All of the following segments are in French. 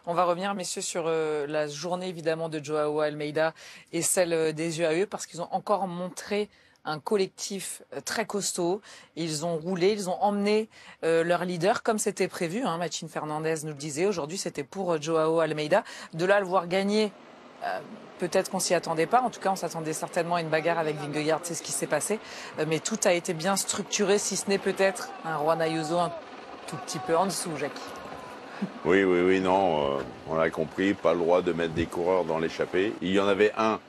On va revenir, messieurs, sur la journée évidemment de Joao Almeida et celle des UAE parce qu'ils ont encore montré un collectif très costaud. Ils ont roulé, ils ont emmené leur leader comme c'était prévu. Machine Fernandez nous le disait. Aujourd'hui, c'était pour Joao Almeida. De là à le voir gagner, peut-être qu'on s'y attendait pas. En tout cas, on s'attendait certainement à une bagarre avec Vingegaard. C'est ce qui s'est passé. Mais tout a été bien structuré, si ce n'est peut-être un Juan Ayuso un tout petit peu en dessous, Jacques. Oui, non, on l'a compris, pas le droit de mettre des coureurs dans l'échappée. Il y en avait un,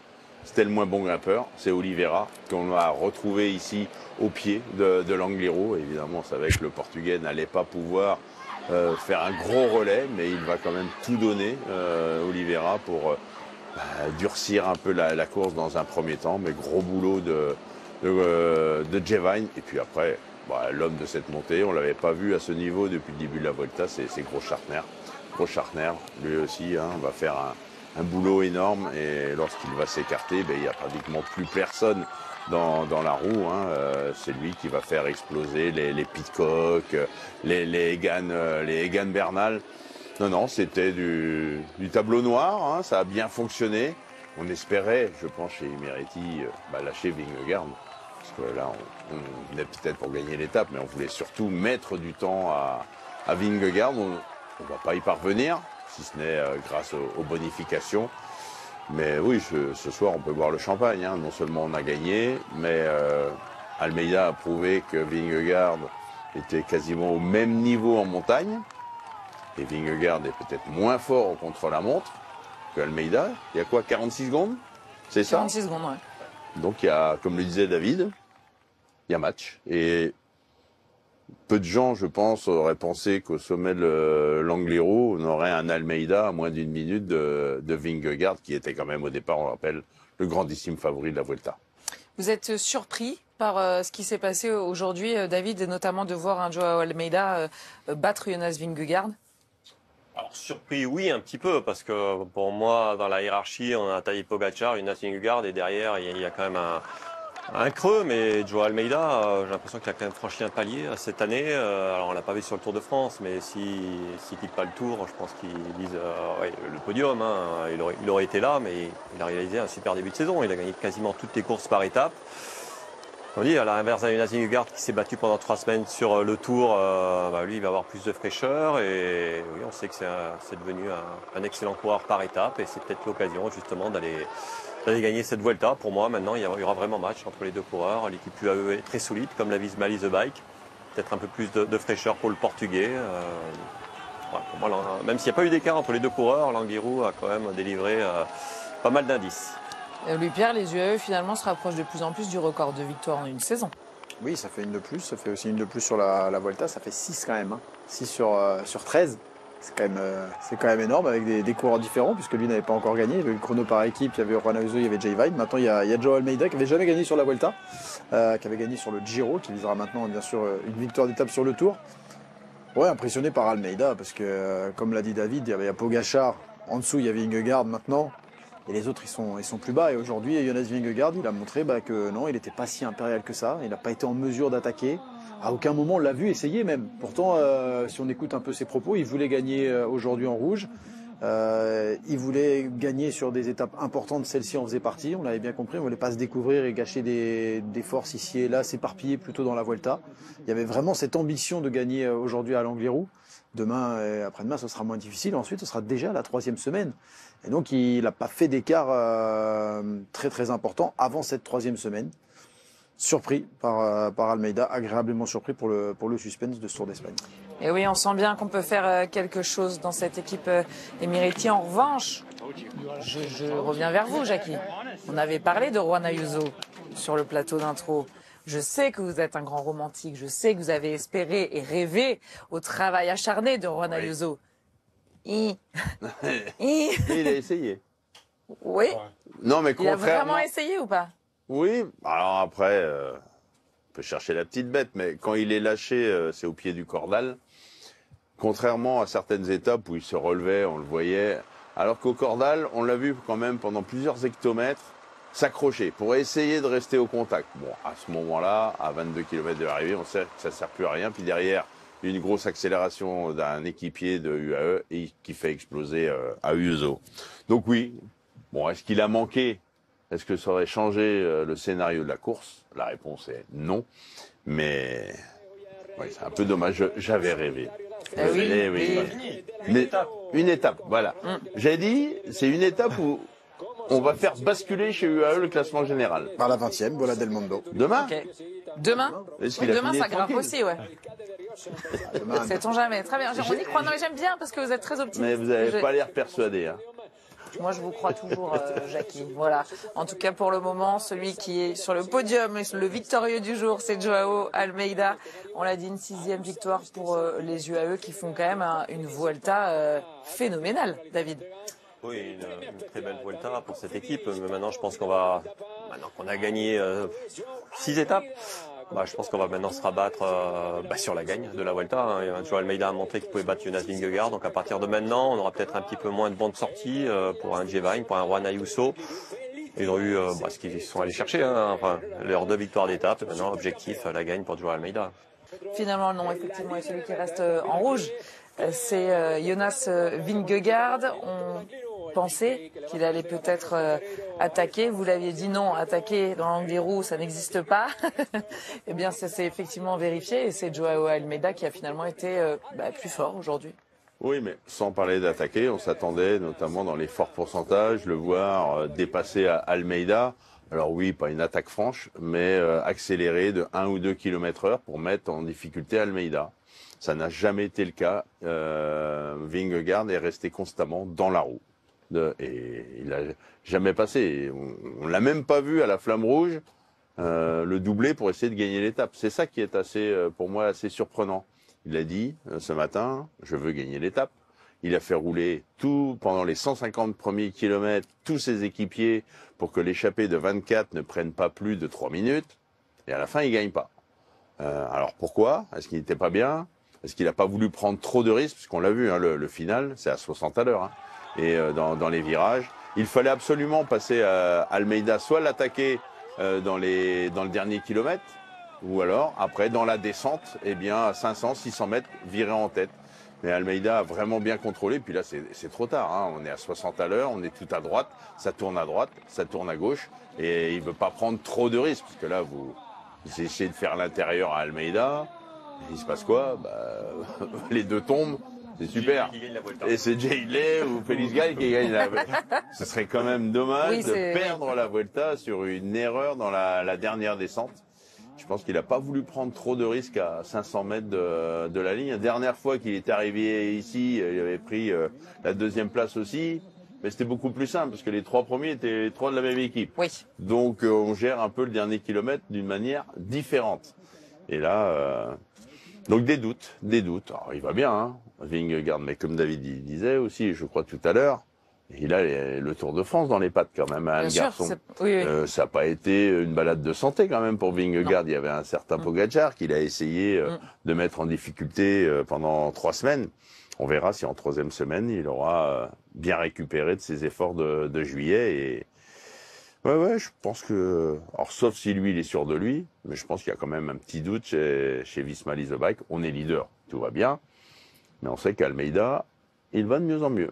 c'était le moins bon grimpeur, c'est Oliveira, qu'on a retrouvé ici au pied de l'Angliru. Évidemment, on savait que le Portugais n'allait pas pouvoir faire un gros relais, mais il va quand même tout donner, Oliveira, pour durcir un peu la course dans un premier temps. Mais gros boulot de Jevine, et puis après... l'homme de cette montée, on ne l'avait pas vu à ce niveau depuis le début de la Volta, c'est Grosschartner. Grosschartner, lui aussi, va faire un boulot énorme et lorsqu'il va s'écarter, il n'y a pratiquement plus personne dans la roue. C'est lui qui va faire exploser les Pidcock, les Egan Bernal. Non, c'était du tableau noir, ça a bien fonctionné. On espérait, je pense, chez Meretti, lâcher Vingegaard. Parce que là, on venait peut-être pour gagner l'étape, mais on voulait surtout mettre du temps à Vingegaard. On ne va pas y parvenir, si ce n'est grâce aux bonifications. Mais oui, ce soir, on peut boire le champagne. Non seulement on a gagné, mais Almeida a prouvé que Vingegaard était quasiment au même niveau en montagne. Et Vingegaard est peut-être moins fort au contre-la-montre que Almeida. Il y a quoi, 46 secondes? C'est ça? 46 secondes, ouais. Donc il y a, comme le disait David, il y a match. Et peu de gens, je pense, auraient pensé qu'au sommet de l'Angliru, on aurait un Almeida à moins d'une minute de Vingegaard, qui était quand même au départ, on le rappelle, le grandissime favori de la Vuelta. Vous êtes surpris par ce qui s'est passé aujourd'hui, David, et notamment de voir un Joao Almeida battre Jonas Vingegaard? Alors surpris, oui, un petit peu, parce que pour moi, dans la hiérarchie, on a Tadej Pogacar, Jonas Vingegaard, et derrière, il y a quand même un creux, mais Joao Almeida, j'ai l'impression qu'il a quand même franchi un palier cette année. Alors on l'a pas vu sur le Tour de France, mais s'il quitte pas le Tour, je pense qu'il vise le podium. Il aurait été là, mais il a réalisé un super début de saison. Il a gagné quasiment toutes les courses par étapes. On dit, à l'inverse de Jonas Vingegaard qui s'est battu pendant 3 semaines sur le Tour, lui il va avoir plus de fraîcheur et oui, on sait que c'est devenu un excellent coureur par étape et c'est peut-être l'occasion justement d'aller gagner cette Vuelta. Pour moi maintenant il y aura vraiment match entre les deux coureurs. L'équipe UAE est très solide comme la Visma The Bike. Peut-être un peu plus de fraîcheur pour le Portugais. Pour moi, même s'il n'y a pas eu d'écart entre les deux coureurs, l'Angliru a quand même délivré pas mal d'indices. Louis-Pierre, les UAE finalement se rapprochent de plus en plus du record de victoire en une saison. Oui, ça fait une de plus. Ça fait aussi une de plus sur la Vuelta. Ça fait 6 quand même. 6 sur 13. C'est quand même énorme avec des coureurs différents puisque lui n'avait pas encore gagné. Il y avait eu le chrono par équipe, il y avait Juan Ayuso, il y avait Jevine. Maintenant, il y a Joao Almeida qui n'avait jamais gagné sur la Vuelta, qui avait gagné sur le Giro, qui visera maintenant bien sûr une victoire d'étape sur le Tour. Ouais, impressionné par Almeida parce que, comme l'a dit David, il y avait Pogacar. En dessous, il y avait Vingegaard maintenant. Et les autres, ils sont plus bas. Et aujourd'hui, Jonas Vingegaard, il a montré que non, il n'était pas si impérial que ça. Il n'a pas été en mesure d'attaquer. À aucun moment, on l'a vu essayer même. Pourtant, si on écoute un peu ses propos, il voulait gagner aujourd'hui en rouge. Il voulait gagner sur des étapes importantes. Celle-ci en faisait partie. On l'avait bien compris. On ne voulait pas se découvrir et gâcher des forces ici et là, s'éparpiller plutôt dans la Vuelta. Il y avait vraiment cette ambition de gagner aujourd'hui à l'Angliru. Demain et après-demain, ce sera moins difficile. Ensuite, ce sera déjà la 3e semaine. Et donc, il n'a pas fait d'écart très très important avant cette 3e semaine. Surpris par Almeida, agréablement surpris pour le suspense de ce Tour d'Espagne. Et oui, on sent bien qu'on peut faire quelque chose dans cette équipe Emirati. En revanche, je reviens vers vous, Jackie. On avait parlé de Juan Ayuso sur le plateau d'intro. Je sais que vous êtes un grand romantique. Je sais que vous avez espéré et rêvé au travail acharné de Juan Ayuso. Il a essayé. Oui. Non, mais il a vraiment essayé ou pas? Oui. Alors après, on peut chercher la petite bête, mais quand il est lâché, c'est au pied du cordal. Contrairement à certaines étapes où il se relevait, on le voyait. Alors qu'au cordal, on l'a vu quand même pendant plusieurs hectomètres s'accrocher pour essayer de rester au contact. Bon, à ce moment-là, à 22 km de l'arrivée, on sait que ça ne sert plus à rien. Puis derrière, une grosse accélération d'un équipier de UAE et qui fait exploser Ayuso. Donc oui, bon, est-ce qu'il a manqué? Est-ce que ça aurait changé le scénario de la course? La réponse est non. Mais oui, c'est un peu dommage. J'avais rêvé. Une étape, voilà. J'ai dit, c'est une étape où on va faire basculer chez UAE le classement général. Par la 20e, Bola del Mondo. Demain? Ok. Demain? Demain, ça grimpe aussi, ouais. Sait-on jamais. Très bien. On y croit. Non, mais j'aime bien parce que vous êtes très optimiste. Mais vous n'avez pas l'air persuadé. Hein. Moi, je vous crois toujours, Jackie. Voilà. En tout cas, pour le moment, celui qui est sur le podium, le victorieux du jour, c'est Joao Almeida. On l'a dit, une 6e victoire pour les UAE qui font quand même une Vuelta phénoménale, David. Oui, une très belle Vuelta pour cette équipe. Mais maintenant, je pense maintenant qu'on a gagné 6 étapes, je pense qu'on va maintenant se rabattre sur la gagne de la Vuelta. Hein. Joao Almeida a montré qu'il pouvait battre Jonas Vingegaard. Donc à partir de maintenant, on aura peut-être un petit peu moins de bancs de sortie pour un Jevine, pour un Juan Ayuso. Ils ont eu ce qu'ils sont allés chercher, leurs 2 victoires d'étape. Maintenant, objectif, la gagne pour Joao Almeida. Finalement, non, effectivement, et celui qui reste en rouge, c'est Jonas Vingegaard. On pensait qu'il allait peut-être attaquer. Vous l'aviez dit non, attaquer dans l'angle des roues, ça n'existe pas. Eh bien, ça s'est effectivement vérifié et c'est Joao Almeida qui a finalement été plus fort aujourd'hui. Oui, mais sans parler d'attaquer, on s'attendait notamment dans les forts pourcentages, le voir dépasser à Almeida. Alors oui, pas une attaque franche, mais accélérer de 1 ou 2 km/h pour mettre en difficulté Almeida. Ça n'a jamais été le cas. Vingegaard est resté constamment dans la roue. Et il n'a jamais passé. On l'a même pas vu à la Flamme Rouge le doubler pour essayer de gagner l'étape. C'est ça qui est pour moi assez surprenant. Il a dit ce matin, je veux gagner l'étape. Il a fait rouler pendant les 150 premiers kilomètres tous ses équipiers pour que l'échappée de 24 ne prenne pas plus de 3 minutes. Et à la fin, il gagne pas. Alors pourquoi? Est-ce qu'il n'était pas bien? Est-ce qu'il n'a pas voulu prendre trop de risques? Parce qu'on l'a vu, le final, c'est à 60 à l'heure. Hein. Et dans les virages, il fallait absolument passer à Almeida, soit l'attaquer dans le dernier kilomètre, ou alors, après, dans la descente, à 500, 600 mètres, virer en tête. Mais Almeida a vraiment bien contrôlé. Puis là, c'est trop tard. Hein. On est à 60 à l'heure, on est tout à droite, ça tourne à droite, ça tourne à gauche. Et il ne veut pas prendre trop de risques. Parce que là, vous essayez de faire l'intérieur à Almeida. Il se passe quoi? Les 2 tombent. C'est super. Et c'est Jay Hindley ou Félix Gall qui gagne la Vuelta. Ce serait quand même dommage de perdre la Vuelta sur une erreur dans la dernière descente. Je pense qu'il n'a pas voulu prendre trop de risques à 500 mètres de la ligne. La dernière fois qu'il est arrivé ici, il avait pris la 2e place aussi. Mais c'était beaucoup plus simple parce que les 3 premiers étaient les 3 de la même équipe. Oui. Donc on gère un peu le dernier kilomètre d'une manière différente. Et là, donc des doutes. Alors il va bien, hein, Vingegaard, mais comme David disait aussi, je crois tout à l'heure, il a le Tour de France dans les pattes quand même, hein, le garçon. Oui. Ça n'a pas été une balade de santé quand même pour Vingegaard. Non. Il y avait un certain Pogačar qu'il a essayé de mettre en difficulté pendant 3 semaines. On verra si en 3e semaine, il aura bien récupéré de ses efforts de juillet. Et ouais, je pense que... Alors, sauf si lui, il est sûr de lui, mais je pense qu'il y a quand même un petit doute chez Visma Lease a Bike. On est leader, tout va bien. Mais on sait qu'Almeida, il va de mieux en mieux.